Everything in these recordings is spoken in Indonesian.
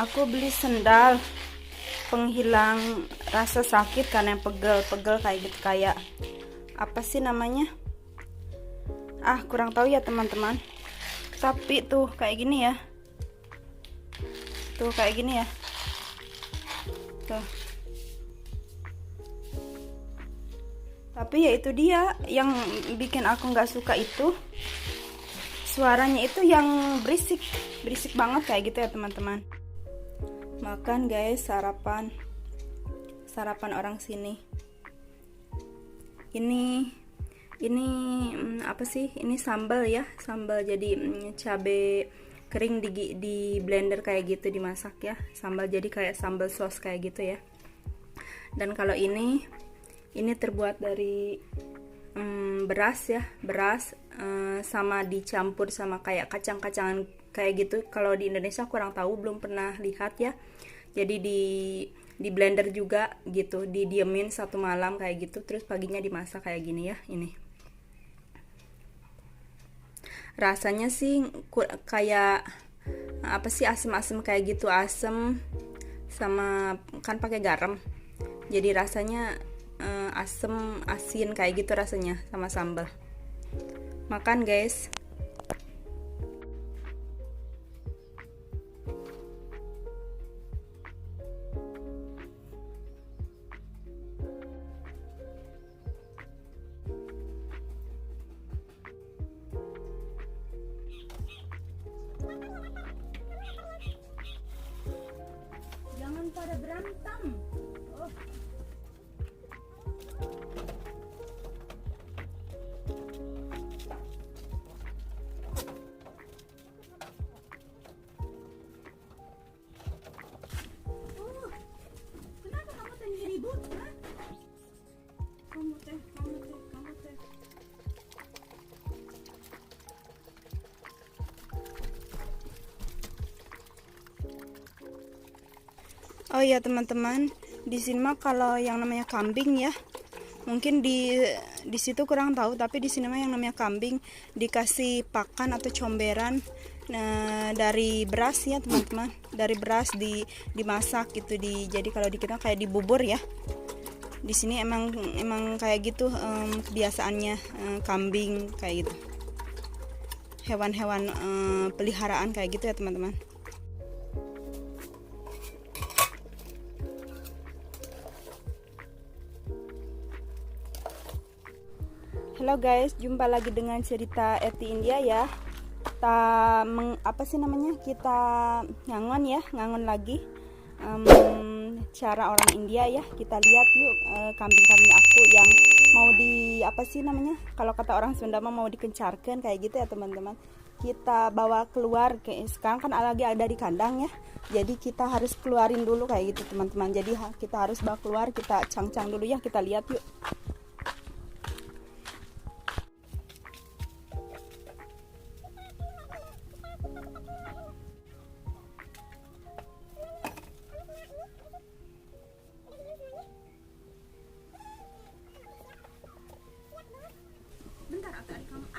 Aku beli sendal penghilang rasa sakit karena yang pegel-pegel kayak gitu, kayak apa sih namanya? Kurang tahu ya teman-teman. Tapi tuh kayak gini ya. Tuh kayak gini ya. Tuh. Tapi ya itu dia yang bikin aku nggak suka itu. Suaranya itu yang berisik banget kayak gitu ya teman-teman. Makan guys, sarapan orang sini. Ini apa sih? Ini sambal ya, sambal jadi cabe kering di blender kayak gitu, dimasak ya. Sambal jadi kayak sambal sos kayak gitu ya. Dan kalau ini terbuat dari beras ya, sama dicampur sama kayak kacang-kacangan kayak gitu. Kalau di Indonesia kurang tahu, belum pernah lihat ya. Jadi di blender juga gitu, didiemin satu malam kayak gitu, terus paginya dimasak kayak gini ya. Ini rasanya sih kayak apa sih, asem-asem kayak gitu, asem sama kan pakai garam, jadi rasanya asem asin kayak gitu rasanya sama sambal. Makan guys. Jangan pada berantem. Kenapa kamu tadi ribut? Kamu teh. Oh iya teman-teman, di sini mah kalau yang namanya kambing ya, mungkin di situ kurang tahu, tapi di sini mah yang namanya kambing dikasih pakan atau comberan dari beras ya teman-teman, dari beras dimasak gitu, jadi kalau di kita kayak di bubur ya. Di sini emang kayak gitu kebiasaannya, kambing kayak gitu, hewan-hewan peliharaan kayak gitu ya teman-teman. Halo guys, jumpa lagi dengan cerita Eti India ya. Kita ngangon lagi cara orang India ya. Kita lihat yuk kambing-kambing aku yang mau kalau kata orang Sunda mau dikencarkan kayak gitu ya teman-teman. Kita bawa keluar, sekarang kan lagi ada di kandang ya. Jadi kita harus keluarin dulu kayak gitu teman-teman. Jadi kita harus bawa keluar, kita cang-cang dulu ya, kita lihat yuk. Bentar, adik kamu.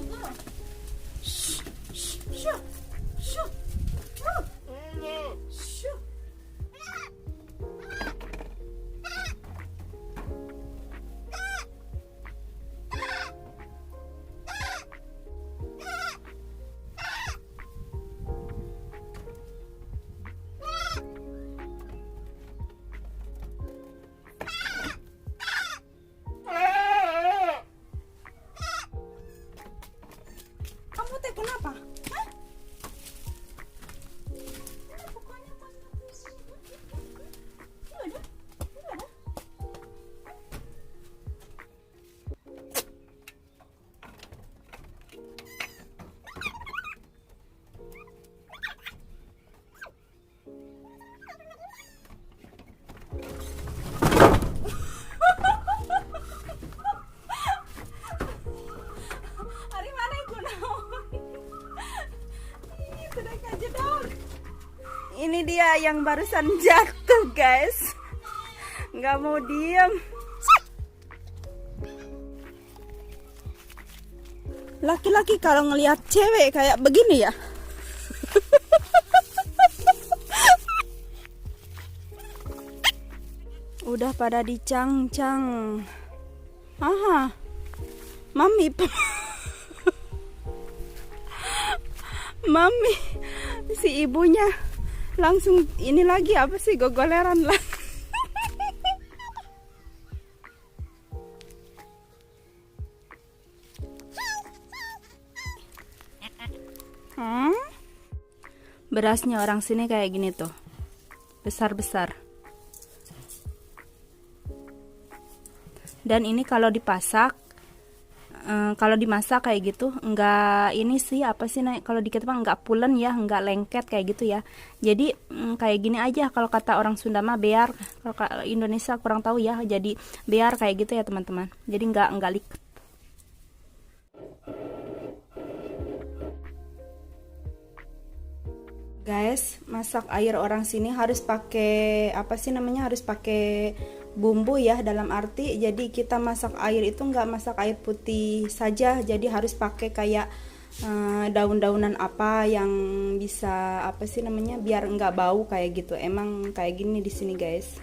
Go. Shh. Kamu teh kenapa? Hah? Ini dia yang barusan jatuh, guys. Nggak mau diem. Laki-laki kalau ngelihat cewek kayak begini ya. Udah pada dicang-cang. Aha. Mami. Mami. Si ibunya langsung ini lagi apa sih, gogoleran lah. Berasnya orang sini kayak gini tuh, besar-besar. Dan ini kalau dipasak, kalau dimasak kayak gitu, enggak ini sih apa sih, kalau di kita mah enggak pulen ya, enggak lengket kayak gitu ya. Jadi kayak gini aja, kalau kata orang Sunda mah bear, kalau Indonesia kurang tahu ya. Jadi bear kayak gitu ya teman-teman. Jadi enggak liket. Guys, masak air orang sini harus pakai apa sih namanya, harus pakai bumbu ya, dalam arti jadi kita masak air itu nggak masak air putih saja, jadi harus pakai kayak daun-daunan apa yang bisa apa sih namanya, biar nggak bau kayak gitu. Emang kayak gini di sini guys.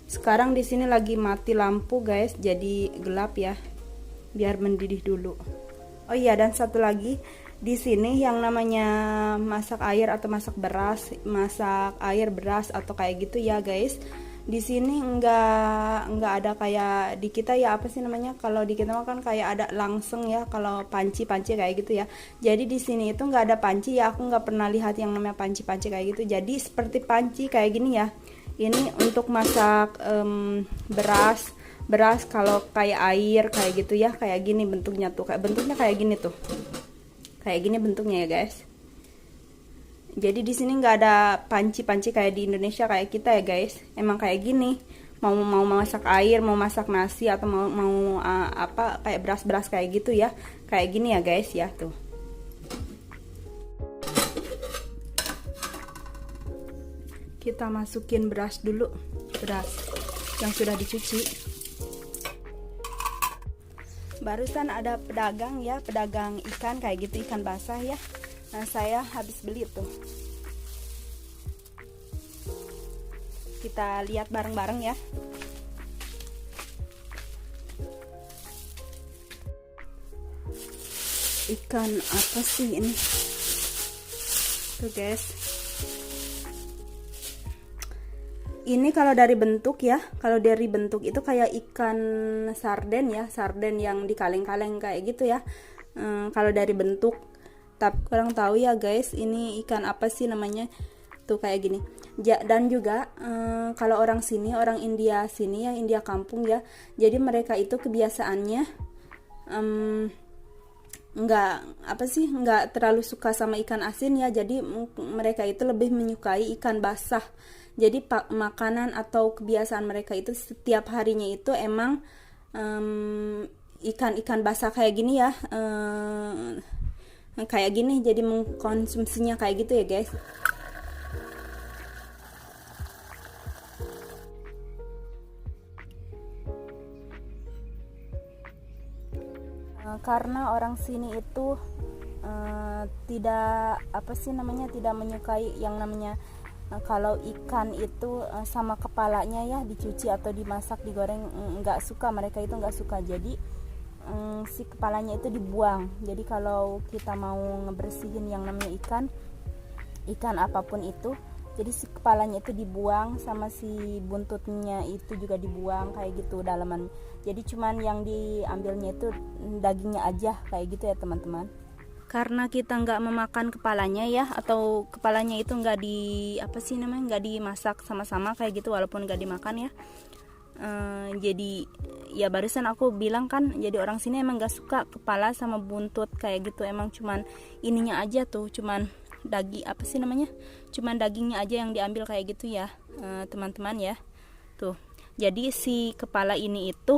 Sekarang di sini lagi mati lampu guys, jadi gelap ya, biar mendidih dulu. Oh iya, dan satu lagi di sini yang namanya masak air atau masak air beras atau kayak gitu ya guys. Di sini enggak ada kayak di kita ya, apa sih namanya? Kalau di kita kan kayak ada langsung ya, kalau panci kayak gitu ya. Jadi di sini itu enggak ada panci ya, aku nggak pernah lihat yang namanya panci kayak gitu. Jadi seperti panci kayak gini ya. Ini untuk masak beras kalau kayak air kayak gitu ya, kayak gini bentuknya tuh, bentuknya kayak gini tuh, kayak gini bentuknya ya guys. Jadi di sini nggak ada panci kayak di Indonesia kayak kita ya guys. Emang kayak gini, mau masak air, mau masak nasi atau mau apa kayak beras kayak gitu ya, kayak gini ya guys ya tuh. Kita masukin beras dulu, beras yang sudah dicuci. Barusan ada pedagang ya, pedagang ikan kayak gitu, ikan basah ya. Nah, saya habis beli tuh. Kita lihat bareng-bareng ya. Ikan apa sih ini? Tuh guys. Ini kalau dari bentuk ya, kalau dari bentuk itu kayak ikan sarden ya, sarden yang di kaleng-kaleng kayak gitu ya. Kalau dari bentuk, tapi kurang tahu ya guys, ini ikan apa sih namanya? Tuh kayak gini. Dan juga kalau orang sini, orang India sini ya, India kampung ya. Jadi mereka itu kebiasaannya nggak terlalu suka sama ikan asin ya. Jadi mereka itu lebih menyukai ikan basah. Jadi makanan atau kebiasaan mereka itu setiap harinya itu emang ikan basah kayak gini ya, kayak gini. Jadi mengkonsumsinya kayak gitu ya guys. Karena orang sini itu tidak apa sih namanya, tidak menyukai yang namanya kalau ikan itu sama kepalanya ya dicuci atau dimasak, digoreng, nggak suka, mereka itu nggak suka. Jadi si kepalanya itu dibuang. Jadi kalau kita mau ngebersihin yang namanya ikan apapun itu, jadi si kepalanya itu dibuang, sama si buntutnya itu juga dibuang kayak gitu dalaman. Jadi cuman yang diambilnya itu dagingnya aja kayak gitu ya teman-teman. Karena kita nggak memakan kepalanya ya, atau kepalanya itu nggak nggak dimasak sama-sama kayak gitu, walaupun nggak dimakan ya. Jadi ya barusan aku bilang kan, jadi orang sini emang nggak suka kepala sama buntut kayak gitu. Emang cuman ininya aja tuh, cuman cuman dagingnya aja yang diambil kayak gitu ya teman-teman ya tuh. Jadi si kepala ini itu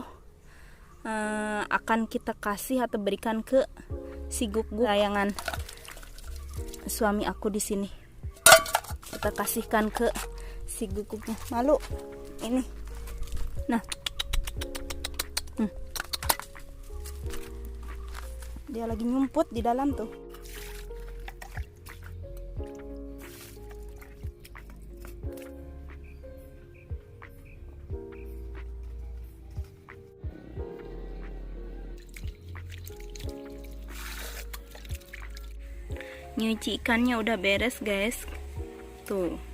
akan kita kasih atau berikan ke si guguk kesayangan suami aku di sini. Kita kasihkan ke si guguknya. Malu ini. Nah. Dia lagi nyumput di dalam tuh. Nyuci ikannya udah beres guys. Tuh.